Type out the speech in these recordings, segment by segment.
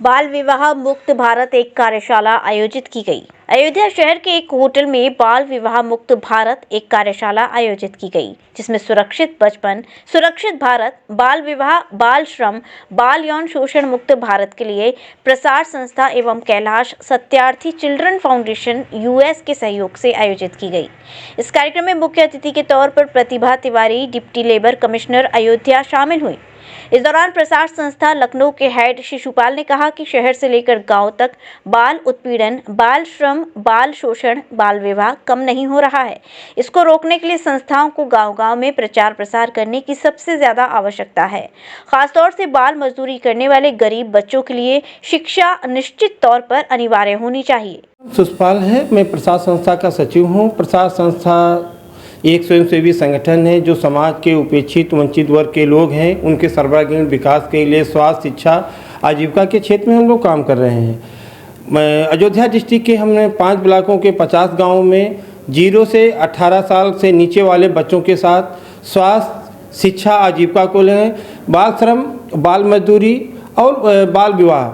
बाल विवाह मुक्त भारत एक कार्यशाला आयोजित की गई। अयोध्या शहर के एक होटल में बाल विवाह मुक्त भारत एक कार्यशाला आयोजित की गई, जिसमें सुरक्षित बचपन, सुरक्षित भारत, बाल विवाह, बाल श्रम, बाल यौन शोषण मुक्त भारत के लिए प्रसार संस्था एवं Kailash Satyarthi children foundation US के सहयोग से आयोजित की गई। इस कार्यक्रम में मुख्य अतिथि के तौर पर Pratibha Tiwari, deputy labour commissioner Ayodhya शामिल हुई। इस दौरान प्रसार संस्था लखनऊ के हेड शिशुपाल ने कहा कि शहर से लेकर गांव तक बाल उत्पीड़न, बाल श्रम, बाल शोषण, बाल विवाह कम नहीं हो रहा है। इसको रोकने के लिए संस्थाओं को गांव-गांव में प्रचार प्रसार करने की सबसे ज्यादा आवश्यकता है। खासतौर से बाल मजदूरी करने वाले गरीब बच्चों के लिए शिक्षा निश्चित तौर पर अनिवार्य होनी चाहिए। शिशुपाल है, मैं प्रसार संस्था का सचिव हूँ। प्रसार संस्था एक स्वयंसेवी संगठन है जो समाज के उपेक्षित वंचित वर्ग के लोग हैं, उनके सर्वांगीण विकास के लिए स्वास्थ्य, शिक्षा, आजीविका के क्षेत्र में हम लोग काम कर रहे हैं। अयोध्या डिस्ट्रिक्ट के हमने 5 ब्लॉकों के 50 गांवों में 0 से 18 साल से नीचे वाले बच्चों के साथ स्वास्थ्य, शिक्षा, आजीविका को लें, बाल श्रम, बाल मजदूरी और बाल विवाह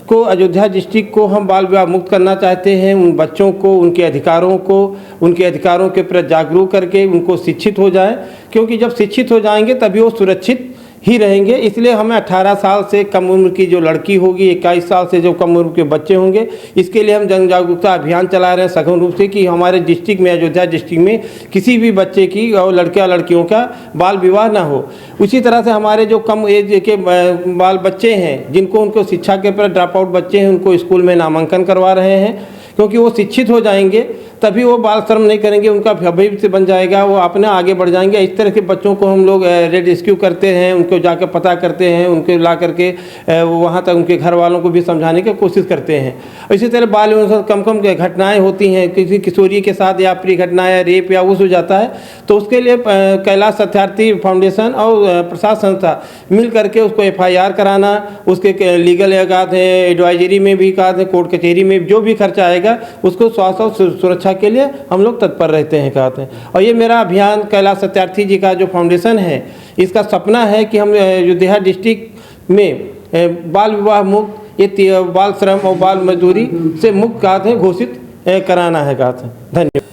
को अयोध्या डिस्ट्रिक्ट को हम बाल विवाह मुक्त करना चाहते हैं। उन बच्चों को उनके अधिकारों के प्रति जागरूक करके उनको शिक्षित हो जाए, क्योंकि जब शिक्षित हो जाएंगे तभी वो सुरक्षित ही रहेंगे। इसलिए हमें 18 साल से कम उम्र की जो लड़की होगी, 21 साल से जो कम उम्र के बच्चे होंगे, इसके लिए हम जन जागरूकता अभियान चला रहे हैं सघन रूप से कि हमारे डिस्ट्रिक्ट में, अयोध्या डिस्ट्रिक्ट में किसी भी बच्चे की और लड़कियों का बाल विवाह ना हो। उसी तरह से हमारे जो कम एज के बाल बच्चे हैं, जिनको उनको शिक्षा के प्रति ड्रॉप आउट बच्चे हैं, उनको स्कूल में नामांकन करवा रहे हैं, क्योंकि वो शिक्षित हो जाएंगे तभी वो बाल श्रम नहीं करेंगे, उनका भविष्य बन जाएगा, वो अपने आगे बढ़ जाएंगे। इस तरह के बच्चों को हम लोग रेस्क्यू करते हैं, उनको जाकर पता करते हैं, उनको ला करके वहाँ तक उनके घर वालों को भी समझाने की कोशिश करते हैं। इसी तरह बाल यौन कम घटनाएं होती हैं, किसी किशोरी के साथ या प्री घटना या रेप या उस हो जाता है, तो उसके लिए कैलाश सत्यार्थी फाउंडेशन और प्रसार संस्था मिल करके उसको FIR कराना, उसके लीगल एडवाइजरी में भी कहा था, कोर्ट कचहरी में जो भी खर्चा आएगा उसको स्वास्थ्य और सुरक्षा के लिए हम लोग तत्पर रहते हैं, कहते हैं। और ये मेरा अभियान कैलाश सत्यार्थी जी का जो फाउंडेशन है, इसका सपना है कि हम अयोध्या डिस्ट्रिक्ट में बाल विवाह मुक्त, ये बाल श्रम और बाल मजदूरी से मुक्त कहते हैं घोषित कराना है, कहते हैं। धन्यवाद।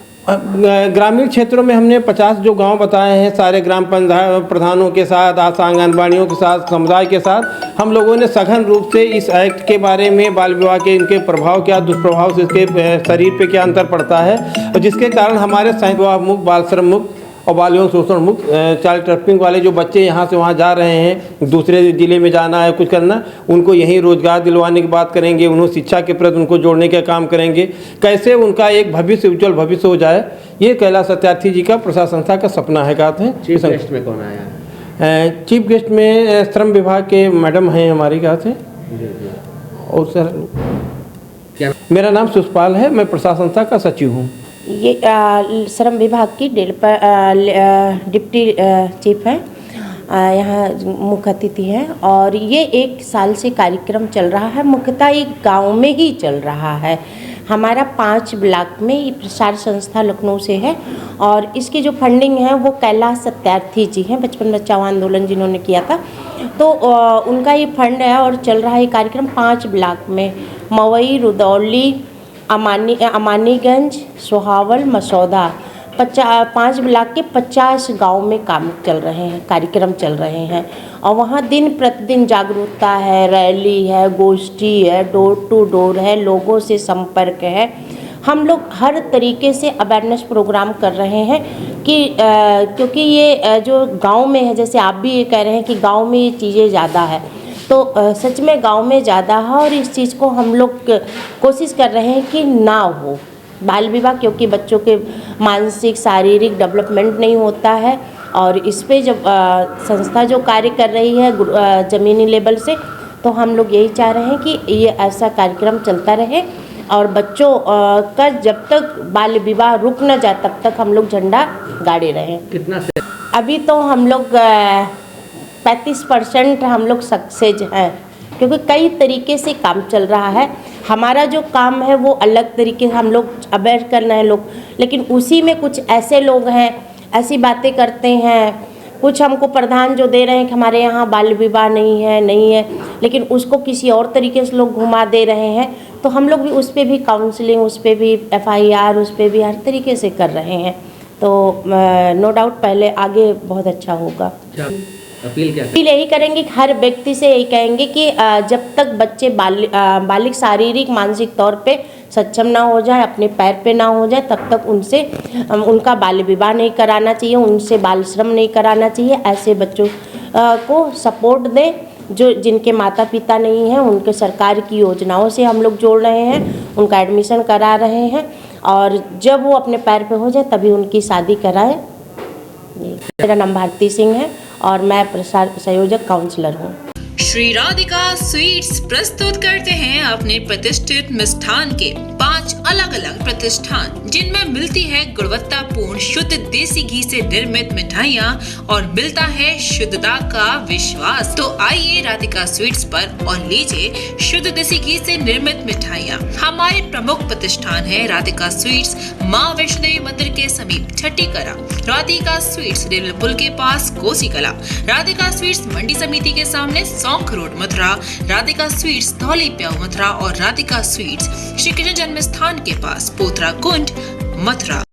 ग्रामीण क्षेत्रों में हमने 50 जो गांव बताए हैं, सारे ग्राम पंचायत प्रधानों के साथ, आशा आंगनबाड़ियों के साथ, समुदाय के साथ हम लोगों ने सघन रूप से इस एक्ट के बारे में, बाल विवाह के इनके प्रभाव क्या, दुष्प्रभाव से इसके शरीर पे क्या अंतर पड़ता है, और जिसके कारण हमारे विवाह मुक्त, बाल श्रम मुक्त और बाल यौन शोषण मुक्त चाइल्ड ट्रैफिकिंग वाले जो बच्चे यहाँ से वहाँ जा रहे हैं, दूसरे ज़िले में जाना है, कुछ करना, उनको यहीं रोजगार दिलवाने की बात करेंगे, उन्हें शिक्षा के प्रति उनको जोड़ने का काम करेंगे, कैसे उनका एक भविष्य, उज्ज्वल भविष्य हो जाए। ये कैलाश सत्यार्थी जी का प्रसार संस्था का सपना है, कहते हैं। चीफ गेस्ट में कौन आया? चीफ गेस्ट में श्रम विभाग के मैडम हैं हमारी, कहते हैं। और सर क्या? मेरा नाम शिशुपाल है, मैं प्रसार संस्था का सचिव हूँ। ये श्रम विभाग की डिप्टी चीफ है, यहाँ मुख्य अतिथि हैं, और ये 1 साल से कार्यक्रम चल रहा है। मुख्यतः एक गांव में ही चल रहा है। हमारा 5 ब्लॉक में ये प्रसार संस्था लखनऊ से है, और इसकी जो फंडिंग है वो कैलाश सत्यार्थी जी हैं, बचपन बचाओ आंदोलन जिन्होंने किया था, तो उनका ये फंड है और चल रहा है कार्यक्रम 5 ब्लॉक में, मवई, रुदौली, अमानीगंज, सोहावल, मसौदा, 5 ब्लॉक के 50 गांव में काम चल रहे हैं, कार्यक्रम चल रहे हैं। और वहाँ दिन प्रतिदिन जागरूकता है, रैली है, गोष्ठी है, डोर टू डोर है, लोगों से संपर्क है। हम लोग हर तरीके से अवेयरनेस प्रोग्राम कर रहे हैं कि क्योंकि ये जो गांव में है, जैसे आप भी ये कह रहे हैं कि गांव में ये चीज़ें ज़्यादा है, तो सच में गांव में ज़्यादा है, और इस चीज़ को हम लोग कोशिश कर रहे हैं कि ना हो बाल विवाह, क्योंकि बच्चों के मानसिक शारीरिक डेवलपमेंट नहीं होता है। और इस पे जब संस्था जो कार्य कर रही है ज़मीनी लेवल से, तो हम लोग यही चाह रहे हैं कि ये ऐसा कार्यक्रम चलता रहे, और बच्चों का जब तक बाल विवाह रुक न जाए तब तक हम लोग झंडा गाड़े रहें। कितना से? अभी तो हम लोग 35% हम लोग सक्सेस हैं, क्योंकि कई तरीके से काम चल रहा है। हमारा जो काम है वो अलग तरीके से हम लोग अवेयर करना है लोग, लेकिन उसी में कुछ ऐसे लोग हैं, ऐसी बातें करते हैं कुछ हमको प्रधान जो दे रहे हैं कि हमारे यहाँ बाल विवाह नहीं है, लेकिन उसको किसी और तरीके से लोग घुमा दे रहे हैं। तो हम लोग भी उस पर भी काउंसलिंग, उस पर भी FIR, उस पर भी हर तरीके से कर रहे हैं। तो नो डाउट पहले आगे बहुत अच्छा होगा। क्या अपील क्या अपील यही करेंगे कि हर व्यक्ति से यही कहेंगे कि जब तक बच्चे बालिग शारीरिक मानसिक तौर पे सक्षम ना हो जाए, अपने पैर पे ना हो जाए, तब तक उनसे उनका बाल विवाह नहीं कराना चाहिए, उनसे बाल श्रम नहीं कराना चाहिए। ऐसे बच्चों को सपोर्ट दें जो जिनके माता पिता नहीं हैं, उनके सरकार की योजनाओं से हम लोग जोड़ रहे हैं, उनका एडमिशन करा रहे हैं और जब वो अपने पैर पे हो जाए तभी उनकी शादी कराएं। मेरा नाम भारती सिंह है और मैं प्रसार संयोजक काउंसलर हूँ। श्री राधिका स्वीट्स प्रस्तुत करते हैं अपने प्रतिष्ठित मिष्ठान के 5 अलग अलग प्रतिष्ठान, जिनमें मिलती है गुणवत्तापूर्ण शुद्ध देसी घी से निर्मित मिठाइयाँ और मिलता है शुद्धता का विश्वास। तो आइए राधिका स्वीट्स पर और लीजिए शुद्ध देसी घी से निर्मित मिठाइयाँ। हमारे प्रमुख प्रतिष्ठान है राधिका स्वीट्स, माँ वैष्णो देवी मंदिर के समीप छठी कला, राधिका स्वीट्स रेलवे पुल के पास कोसी कला, राधिका स्वीट्स मंडी समिति के सामने सौंख रोड मथुरा, राधिका स्वीट्स धौली प्याऊ मथुरा और राधिका स्वीट्स श्री कृष्ण जन्म स्थान के पास पोथरा कुंड मथुरा।